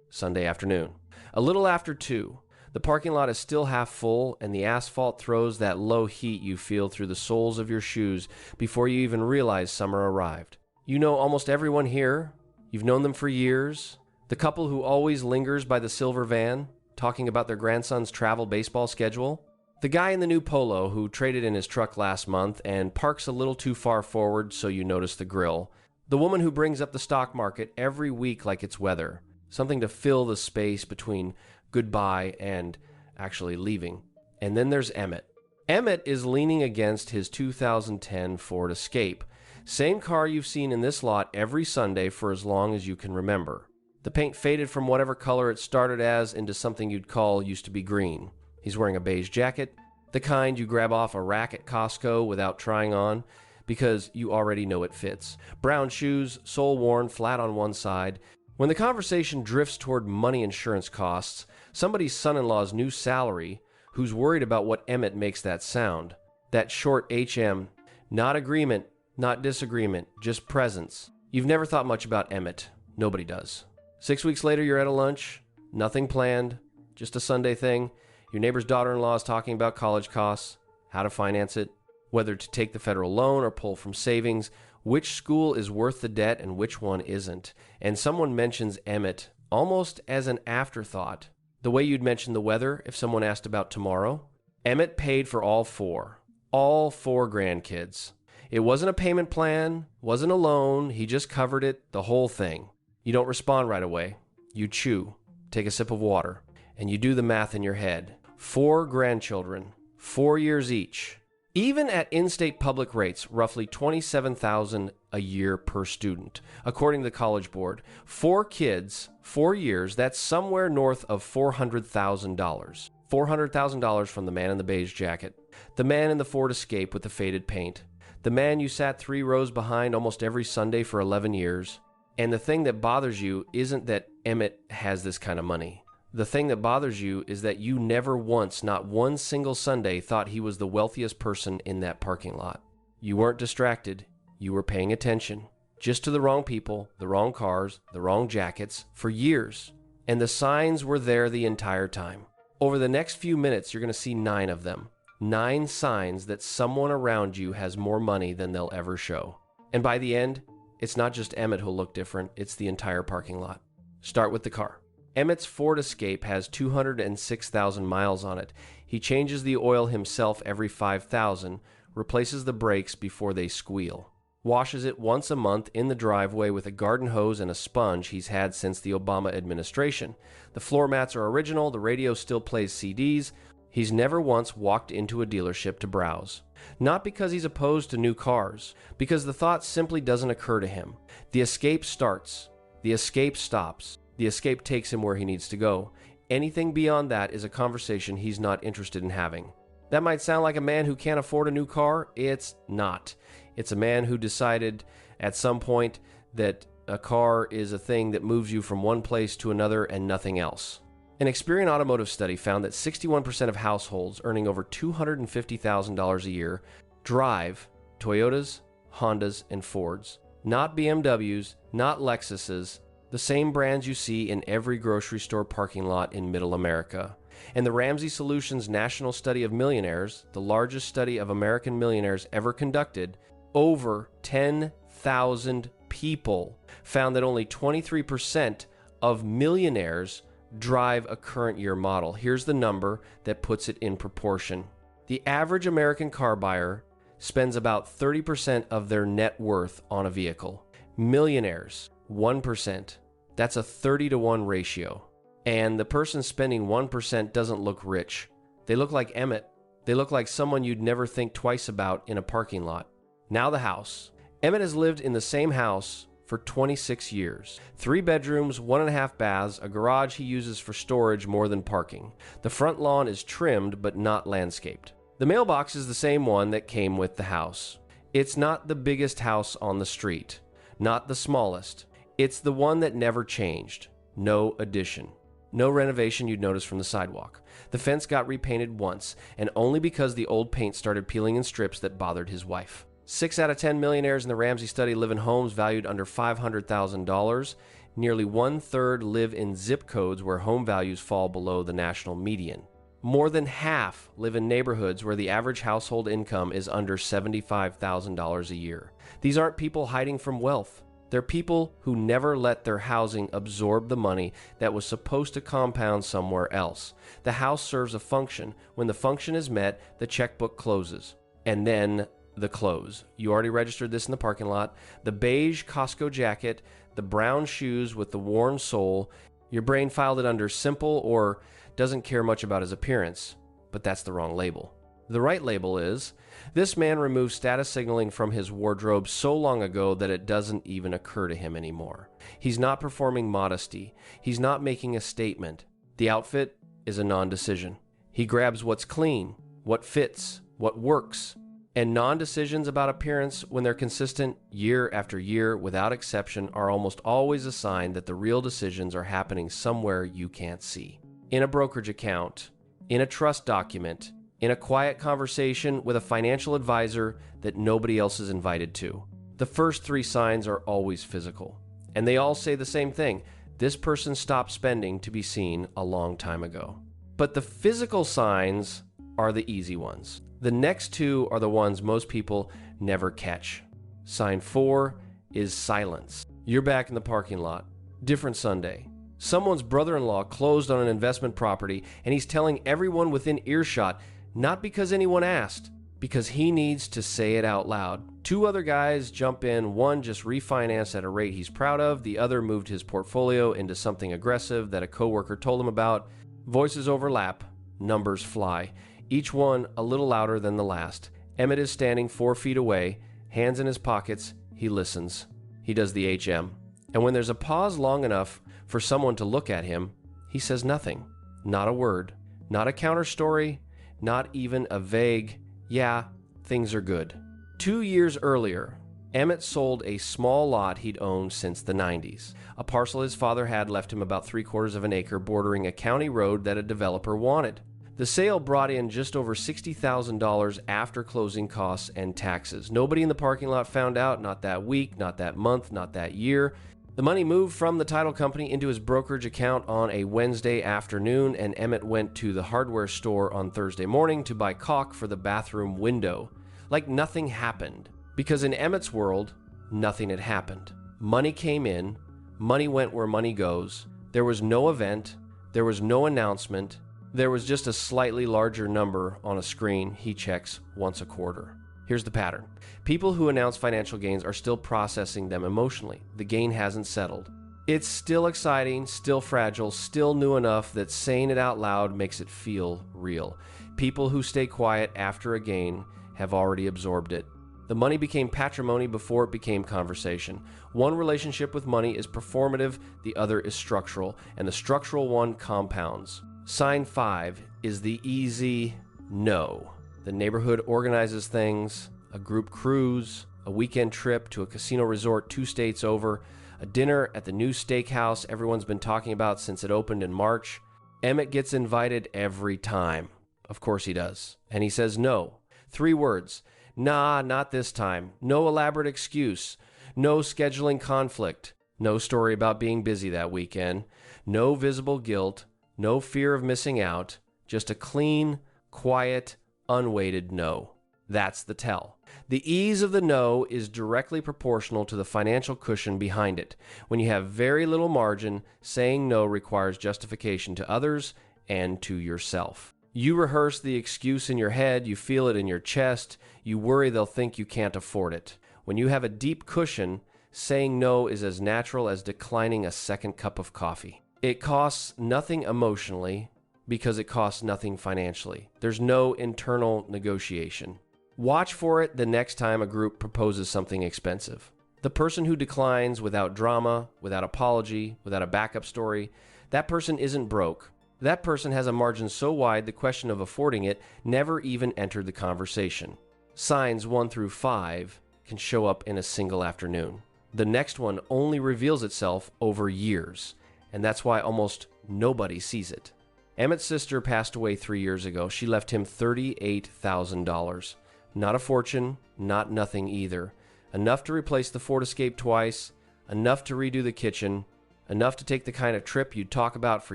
Sunday afternoon. A little after 2. The parking lot is still half full, and the asphalt throws that low heat you feel through the soles of your shoes before you even realize summer arrived. You know almost everyone here. You've known them for years. The couple who always lingers by the silver van, talking about their grandson's travel baseball schedule. The guy in the new Polo who traded in his truck last month and parks a little too far forward so you notice the grill. The woman who brings up the stock market every week like it's weather. Something to fill the space between goodbye and actually leaving. And then there's Emmett. Emmett is leaning against his 2010 Ford Escape. Same car you've seen in this lot every Sunday for as long as you can remember. The paint faded from whatever color it started as into something you'd call used to be green. He's wearing a beige jacket, the kind you grab off a rack at Costco without trying on, because you already know it fits. Brown shoes, sole worn, flat on one side. When the conversation drifts toward money insurance costs, somebody's son-in-law's new salary, who's worried about what Emmett makes that sound. That short HM, not agreement, not disagreement, just presence. You've never thought much about Emmett. Nobody does. 6 weeks later, you're at a lunch, nothing planned, just a Sunday thing. Your neighbor's daughter-in-law is talking about college costs, how to finance it, whether to take the federal loan or pull from savings, which school is worth the debt and which one isn't. And someone mentions Emmett almost as an afterthought, the way you'd mention the weather if someone asked about tomorrow. Emmett paid for all four grandkids. It wasn't a payment plan, wasn't a loan, he just covered it, the whole thing. You don't respond right away. You chew, take a sip of water, and you do the math in your head. 4 grandchildren, 4 years each. Even at in-state public rates, roughly $27,000 a year per student, according to the College Board. 4 kids, 4 years, that's somewhere north of $400,000. $400,000 from the man in the beige jacket, the man in the Ford Escape with the faded paint, the man you sat 3 rows behind almost every Sunday for 11 years. And the thing that bothers you isn't that Emmett has this kind of money. The thing that bothers you is that you never once, not one single Sunday, thought he was the wealthiest person in that parking lot. You weren't distracted. You were paying attention. Just to the wrong people, the wrong cars, the wrong jackets, for years. And the signs were there the entire time. Over the next few minutes, you're going to see 9 of them. 9 signs that someone around you has more money than they'll ever show. And by the end, it's not just Emmett who'll look different, it's the entire parking lot. Start with the car. Emmett's Ford Escape has 206,000 miles on it. He changes the oil himself every 5,000, replaces the brakes before they squeal. Washes it once a month in the driveway with a garden hose and a sponge he's had since the Obama administration. The floor mats are original, the radio still plays CDs. He's never once walked into a dealership to browse. Not because he's opposed to new cars, because the thought simply doesn't occur to him. The Escape starts. The Escape stops. The Escape takes him where he needs to go. Anything beyond that is a conversation he's not interested in having. That might sound like a man who can't afford a new car. It's not. It's a man who decided at some point that a car is a thing that moves you from one place to another and nothing else. An Experian automotive study found that 61% of households earning over $250,000 a year drive Toyotas, Hondas, and Fords. Not BMWs, not Lexuses, the same brands you see in every grocery store parking lot in Middle America. And the Ramsey Solutions National Study of Millionaires, the largest study of American millionaires ever conducted, over 10,000 people found that only 23% of millionaires drive a current year model. Here's the number that puts it in proportion. The average American car buyer spends about 30% of their net worth on a vehicle. Millionaires, 1%. That's a 30-to-1 ratio. And the person spending 1% doesn't look rich. They look like Emmett. They look like someone you'd never think twice about in a parking lot. Now the house. Emmett has lived in the same house for 26 years. 3 bedrooms, 1.5 baths, a garage he uses for storage more than parking. The front lawn is trimmed but not landscaped. The mailbox is the same one that came with the house. It's not the biggest house on the street, not the smallest. It's the one that never changed. No addition. No renovation you'd notice from the sidewalk. The fence got repainted once, and only because the old paint started peeling in strips that bothered his wife. 6 out of 10 millionaires in the Ramsey study live in homes valued under $500,000. Nearly one-third live in zip codes where home values fall below the national median. More than half live in neighborhoods where the average household income is under $75,000 a year. These aren't people hiding from wealth. They're people who never let their housing absorb the money that was supposed to compound somewhere else. The house serves a function. When the function is met, the checkbook closes. And then the clothes. You already registered this in the parking lot. The beige Costco jacket, the brown shoes with the worn sole. Your brain filed it under simple or doesn't care much about his appearance, but that's the wrong label. The right label is, this man removed status signaling from his wardrobe so long ago that it doesn't even occur to him anymore. He's not performing modesty. He's not making a statement. The outfit is a non-decision. He grabs what's clean, what fits, what works. And non-decisions about appearance, when they're consistent year after year without exception, are almost always a sign that the real decisions are happening somewhere you can't see. In a brokerage account, in a trust document, in a quiet conversation with a financial advisor that nobody else is invited to. The first three signs are always physical, and they all say the same thing. This person stopped spending to be seen a long time ago. But the physical signs are the easy ones. The next two are the ones most people never catch. Sign 4 is silence. You're back in the parking lot. Different Sunday. Someone's brother-in-law closed on an investment property, and he's telling everyone within earshot, not because anyone asked, because he needs to say it out loud. Two other guys jump in. One just refinanced at a rate he's proud of. The other moved his portfolio into something aggressive that a coworker told him about. Voices overlap. Numbers fly. Each one a little louder than the last. Emmett is standing 4 feet away, hands in his pockets. He listens. He does the HM. And when there's a pause long enough for someone to look at him, he says nothing. Not a word. Not a counter story. Not even a vague, yeah, things are good. 2 years earlier, Emmett sold a small lot he'd owned since the 90s. A parcel his father had left him about 3/4 of an acre bordering a county road that a developer wanted. The sale brought in just over $60,000 after closing costs and taxes. Nobody in the parking lot found out, not that week, not that month, not that year. The money moved from the title company into his brokerage account on a Wednesday afternoon, and Emmett went to the hardware store on Thursday morning to buy caulk for the bathroom window. Like nothing happened. Because in Emmett's world, nothing had happened. Money came in, money went where money goes. There was no event, there was no announcement. There was just a slightly larger number on a screen he checks once a quarter. Here's the pattern. People who announce financial gains are still processing them emotionally. The gain hasn't settled. It's still exciting, still fragile, still new enough that saying it out loud makes it feel real. People who stay quiet after a gain have already absorbed it. The money became patrimony before it became conversation. One relationship with money is performative, the other is structural, and the structural one compounds. Sign 5 is the easy no. The neighborhood organizes things, a group cruise, a weekend trip to a casino resort 2 states over, a dinner at the new steakhouse everyone's been talking about since it opened in March. Emmett gets invited every time. Of course he does. And he says no. 3 words. Nah, not this time. No elaborate excuse. No scheduling conflict. No story about being busy that weekend. No visible guilt. No fear of missing out. Just a clean, quiet, unweighted no. That's the tell. The ease of the no is directly proportional to the financial cushion behind it. When you have very little margin, saying no requires justification to others and to yourself. You rehearse the excuse in your head, you feel it in your chest, you worry they'll think you can't afford it. When you have a deep cushion, saying no is as natural as declining a second cup of coffee. It costs nothing emotionally because it costs nothing financially. There's no internal negotiation. Watch for it the next time a group proposes something expensive. The person who declines without drama, without apology, without a backup story, that person isn't broke. That person has a margin so wide the question of affording it never even entered the conversation. Signs 1 through 5 can show up in a single afternoon. The next one only reveals itself over years, and that's why almost nobody sees it. Emmett's sister passed away 3 years ago. She left him $38,000. Not a fortune, not nothing either. Enough to replace the Ford Escape twice, enough to redo the kitchen, enough to take the kind of trip you'd talk about for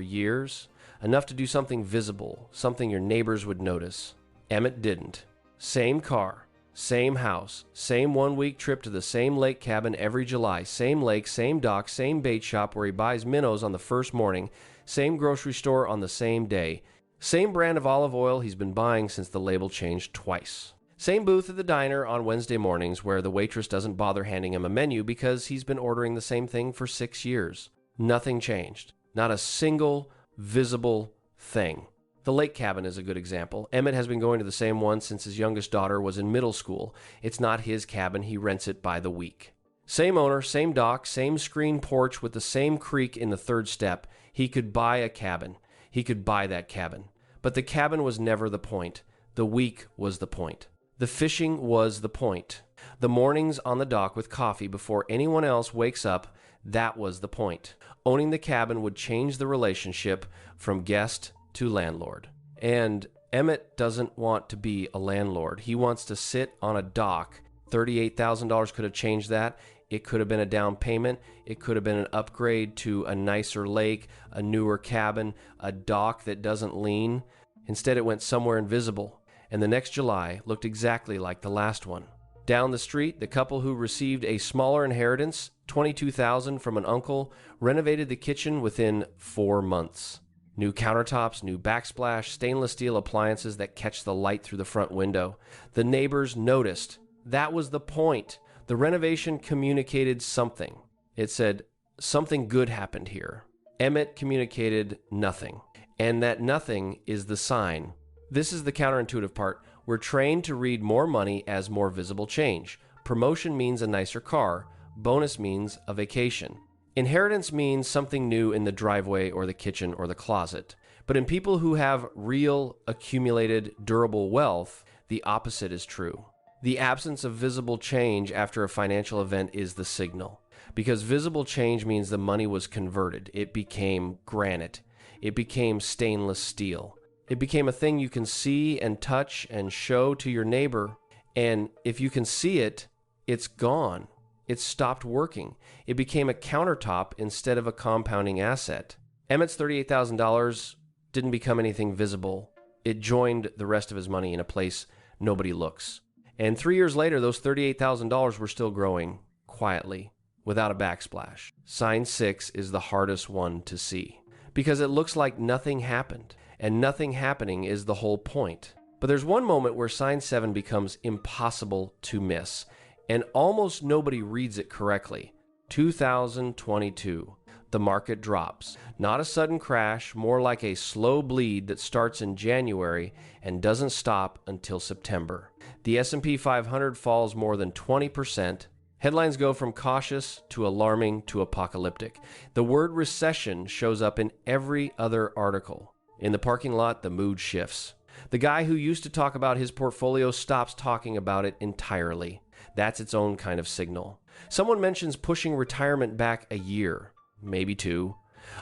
years, enough to do something visible, something your neighbors would notice. Emmett didn't. Same car, same house, same 1-week trip to the same lake cabin every July, same lake, same dock, same bait shop where he buys minnows on the first morning, same grocery store on the same day, same brand of olive oil he's been buying since the label changed twice. Same booth at the diner on Wednesday mornings where the waitress doesn't bother handing him a menu because he's been ordering the same thing for 6 years. Nothing changed. Not a single visible thing. The lake cabin is a good example. Emmett has been going to the same one since his youngest daughter was in middle school. It's not his cabin. He rents it by the week. Same owner, same dock, same screen porch with the same creek in the third step. He could buy a cabin. He could buy that cabin. But the cabin was never the point. The week was the point. The fishing was the point. The mornings on the dock with coffee before anyone else wakes up, that was the point. Owning the cabin would change the relationship from guest to landlord. And Emmett doesn't want to be a landlord. He wants to sit on a dock. $38,000 could have changed that. It could have been a down payment. It could have been an upgrade to a nicer lake, a newer cabin, a dock that doesn't lean. Instead, it went somewhere invisible. And the next July looked exactly like the last one. Down the street, the couple who received a smaller inheritance, $22,000 from an uncle, renovated the kitchen within 4 months. New countertops, new backsplash, stainless steel appliances that catch the light through the front window. The neighbors noticed. That was the point. The renovation communicated something. It said, something good happened here. Emmett communicated nothing. And that nothing is the sign. This is the counterintuitive part. We're trained to read more money as more visible change. Promotion means a nicer car. Bonus means a vacation. Inheritance means something new in the driveway or the kitchen or the closet. But in people who have real, accumulated, durable wealth, the opposite is true. The absence of visible change after a financial event is the signal. Because visible change means the money was converted. It became granite. It became stainless steel. It became a thing you can see and touch and show to your neighbor. And if you can see it, it's gone. It stopped working. It became a countertop instead of a compounding asset. Emmett's $38,000 didn't become anything visible. It joined the rest of his money in a place nobody looks. And 3 years later, those $38,000 were still growing quietly, without a backsplash. Sign 6 is the hardest one to see because it looks like nothing happened. And nothing happening is the whole point. But there's one moment where sign 7 becomes impossible to miss, and almost nobody reads it correctly. 2022. The market drops. Not a sudden crash, more like a slow bleed that starts in January and doesn't stop until September. The S&P 500 falls more than 20%. Headlines go from cautious to alarming to apocalyptic. The word recession shows up in every other article. In the parking lot, the mood shifts. The guy who used to talk about his portfolio stops talking about it entirely. That's its own kind of signal. Someone mentions pushing retirement back a year, maybe 2.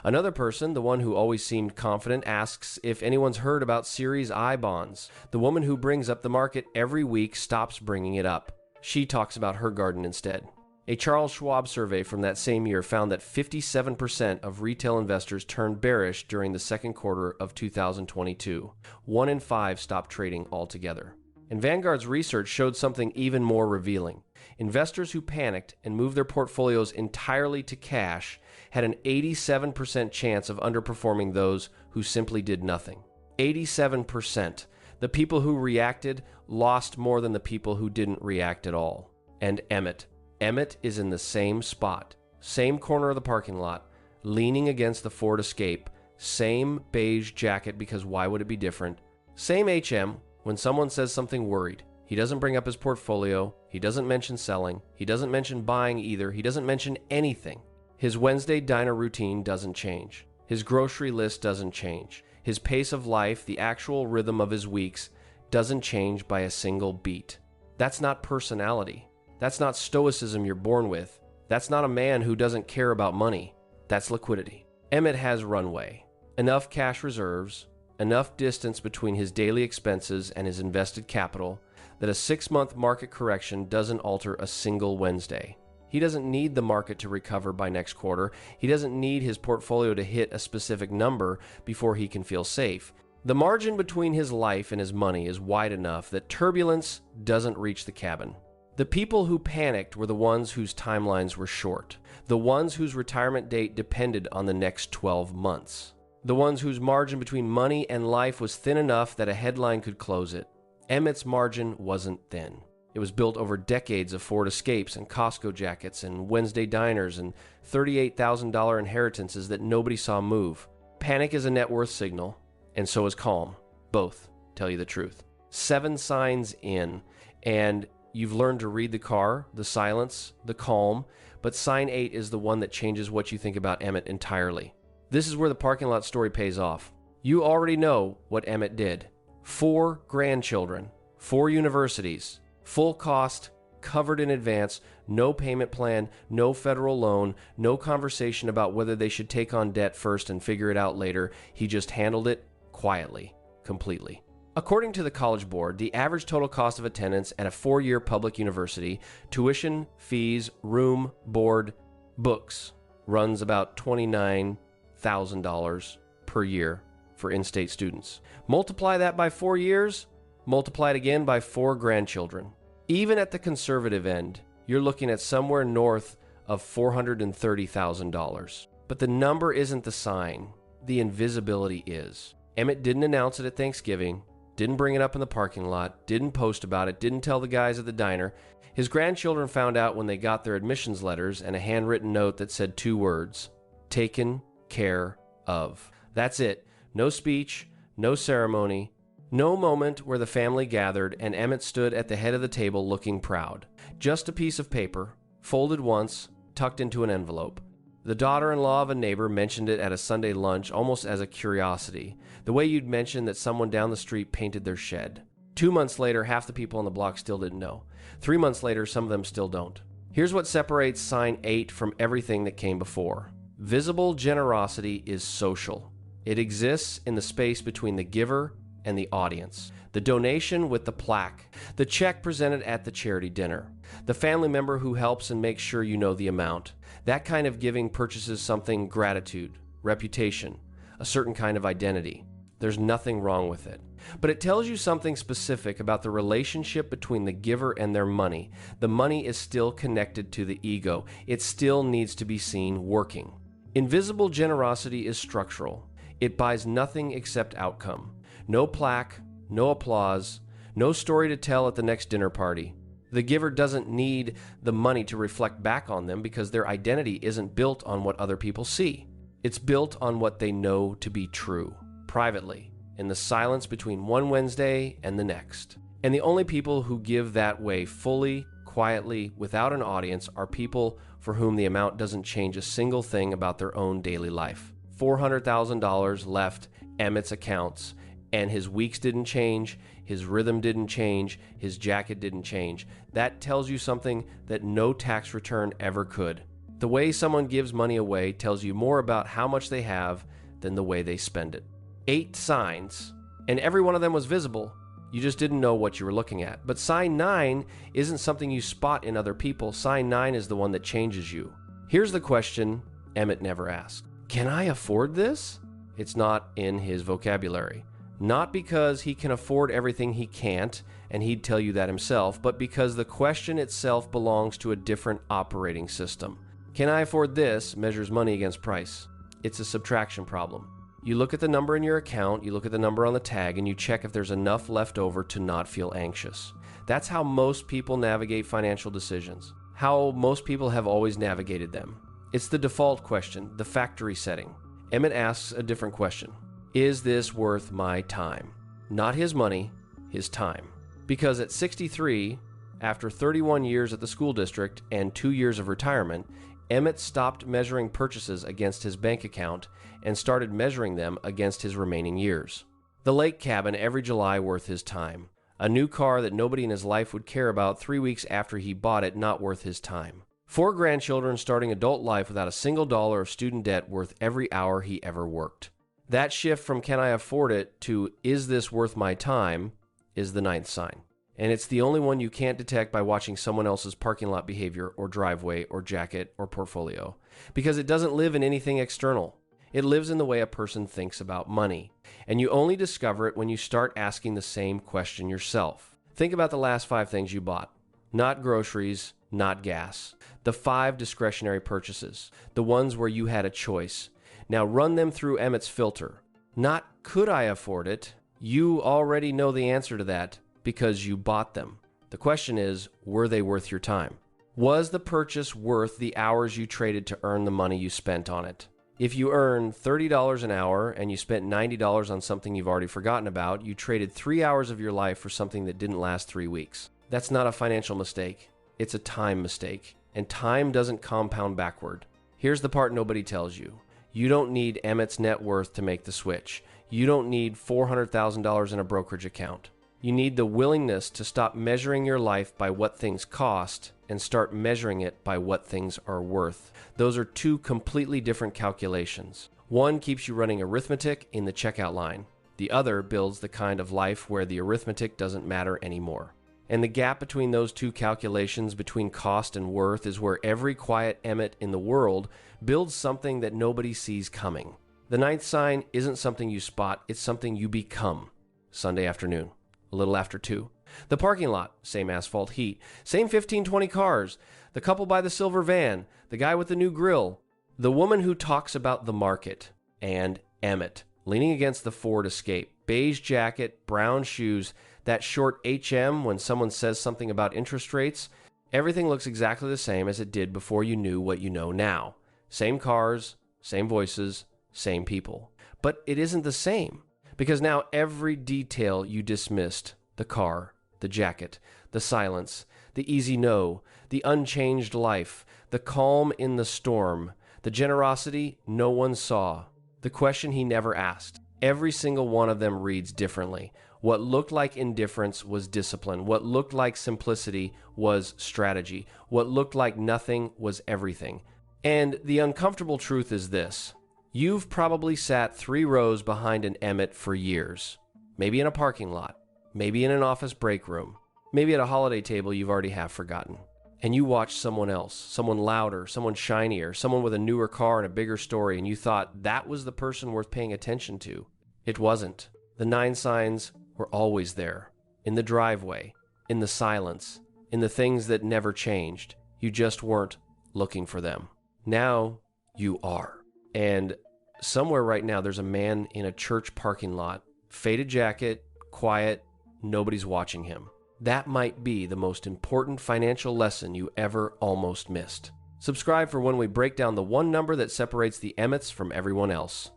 Another person, the one who always seemed confident, asks if anyone's heard about Series I bonds. The woman who brings up the market every week stops bringing it up. She talks about her garden instead. A Charles Schwab survey from that same year found that 57% of retail investors turned bearish during the second quarter of 2022. 1 in 5 stopped trading altogether. And Vanguard's research showed something even more revealing. Investors who panicked and moved their portfolios entirely to cash had an 87% chance of underperforming those who simply did nothing. 87%. The people who reacted lost more than the people who didn't react at all. And Emmett is in the same spot, same corner of the parking lot, leaning against the Ford Escape, same beige jacket because why would it be different? Same HM when someone says something worried. He doesn't bring up his portfolio, he doesn't mention selling, he doesn't mention buying either, he doesn't mention anything. His Wednesday diner routine doesn't change. His grocery list doesn't change. His pace of life, the actual rhythm of his weeks, doesn't change by a single beat. That's not personality. That's not stoicism you're born with. That's not a man who doesn't care about money. That's liquidity. Emmett has runway, enough cash reserves, enough distance between his daily expenses and his invested capital that a 6-month market correction doesn't alter a single Wednesday. He doesn't need the market to recover by next quarter. He doesn't need his portfolio to hit a specific number before he can feel safe. The margin between his life and his money is wide enough that turbulence doesn't reach the cabin. The people who panicked were the ones whose timelines were short, the ones whose retirement date depended on the next 12 months, the ones whose margin between money and life was thin enough that a headline could close it. Emmett's margin wasn't thin. It was built over decades of Ford Escapes and Costco jackets and Wednesday diners and $38,000 inheritances that nobody saw move. Panic is a net worth signal, and so is calm. Both tell you the truth. 7 signs in, and you've learned to read the car, the silence, the calm, but sign 8 is the one that changes what you think about Emmett entirely. This is where the parking lot story pays off. You already know what Emmett did. 4 grandchildren, 4 universities, full cost, covered in advance, no payment plan, no federal loan, no conversation about whether they should take on debt first and figure it out later. He just handled it quietly, completely. According to the College Board, the average total cost of attendance at a 4-year public university, tuition, fees, room, board, books, runs about $29,000 per year for in-state students. Multiply that by 4 years, multiply it again by 4 grandchildren. Even at the conservative end, you're looking at somewhere north of $430,000. But the number isn't the sign. The invisibility is. Emmett didn't announce it at Thanksgiving, didn't bring it up in the parking lot, didn't post about it, didn't tell the guys at the diner. His grandchildren found out when they got their admissions letters and a handwritten note that said 2 words, taken care of. That's it. No speech, no ceremony, no moment where the family gathered and Emmett stood at the head of the table looking proud. Just a piece of paper, folded once, tucked into an envelope. The daughter-in-law of a neighbor mentioned it at a Sunday lunch almost as a curiosity, the way you'd mention that someone down the street painted their shed. 2 months later, half the people on the block still didn't know. 3 months later, some of them still don't. Here's what separates sign 8 from everything that came before. Visible generosity is social. It exists in the space between the giver and the audience. The donation with the plaque, the check presented at the charity dinner, the family member who helps and makes sure you know the amount. That kind of giving purchases something: gratitude, reputation, a certain kind of identity. There's nothing wrong with it. But it tells you something specific about the relationship between the giver and their money. The money is still connected to the ego. It still needs to be seen working. Invisible generosity is structural. It buys nothing except outcome. No plaque, no applause, no story to tell at the next dinner party. The giver doesn't need the money to reflect back on them because their identity isn't built on what other people see. It's built on what they know to be true, privately, in the silence between one Wednesday and the next. And the only people who give that way fully, quietly, without an audience are people for whom the amount doesn't change a single thing about their own daily life. $400,000 left Emmett's accounts, and his weeks didn't change, his rhythm didn't change, his jacket didn't change. That tells you something that no tax return ever could. The way someone gives money away tells you more about how much they have than the way they spend it. 8 signs, and every one of them was visible. You just didn't know what you were looking at. But sign 9 isn't something you spot in other people. Sign 9 is the one that changes you. Here's the question Emmett never asked. Can I afford this? It's not in his vocabulary. Not because he can afford everything he can't, and he'd tell you that himself, but because the question itself belongs to a different operating system. Can I afford this measures money against price. It's a subtraction problem. You look at the number in your account, you look at the number on the tag, and you check if there's enough left over to not feel anxious. That's how most people navigate financial decisions. How most people have always navigated them. It's the default question, the factory setting. Emmett asks a different question. Is this worth my time? Not his money, his time. Because at 63, after 31 years at the school district and 2 years of retirement, Emmett stopped measuring purchases against his bank account and started measuring them against his remaining years. The lake cabin every July worth his time. A new car that nobody in his life would care about 3 weeks after he bought it not worth his time. 4 grandchildren starting adult life without a single dollar of student debt worth every hour he ever worked. That shift from can I afford it to is this worth my time is the 9th sign. And it's the only one you can't detect by watching someone else's parking lot behavior or driveway or jacket or portfolio. Because it doesn't live in anything external. It lives in the way a person thinks about money. And you only discover it when you start asking the same question yourself. Think about the last 5 things you bought. Not groceries, not gas. The 5 discretionary purchases. The ones where you had a choice. Now run them through Emmett's filter. Not could I afford it? You already know the answer to that because you bought them. The question is, were they worth your time? Was the purchase worth the hours you traded to earn the money you spent on it? If you earn $30 an hour and you spent $90 on something you've already forgotten about, you traded 3 hours of your life for something that didn't last 3 weeks. That's not a financial mistake. It's a time mistake. And time doesn't compound backward. Here's the part nobody tells you. You don't need Emmett's net worth to make the switch. You don't need $400,000 in a brokerage account. You need the willingness to stop measuring your life by what things cost and start measuring it by what things are worth. Those are 2 completely different calculations. One keeps you running arithmetic in the checkout line. The other builds the kind of life where the arithmetic doesn't matter anymore. And the gap between those 2 calculations, between cost and worth, is where every quiet Emmett in the world builds something that nobody sees coming. The 9th sign isn't something you spot, it's something you become. Sunday afternoon, a little after 2. The parking lot, same asphalt heat, same 15-20 cars, the couple by the silver van, the guy with the new grill, the woman who talks about the market, and Emmett, leaning against the Ford Escape, beige jacket, brown shoes, that short HM when someone says something about interest rates. Everything looks exactly the same as it did before you knew what you know now. Same cars, same voices, same people. But it isn't the same, because now every detail you dismissed, the car, the jacket, the silence, the easy no, the unchanged life, the calm in the storm, the generosity no one saw, the question he never asked. Every single one of them reads differently. What looked like indifference was discipline. What looked like simplicity was strategy. What looked like nothing was everything. And the uncomfortable truth is this. You've probably sat 3 rows behind an Emmett for years. Maybe in a parking lot. Maybe in an office break room. Maybe at a holiday table you've already half forgotten. And you watched someone else, someone louder, someone shinier, someone with a newer car and a bigger story, and you thought that was the person worth paying attention to. It wasn't. The 9 signs were always there. In the driveway, in the silence, in the things that never changed. You just weren't looking for them. Now you are. And somewhere right now there's a man in a church parking lot, faded jacket, quiet, nobody's watching him. That might be the most important financial lesson you ever almost missed. Subscribe for when we break down the one number that separates the Emmets from everyone else.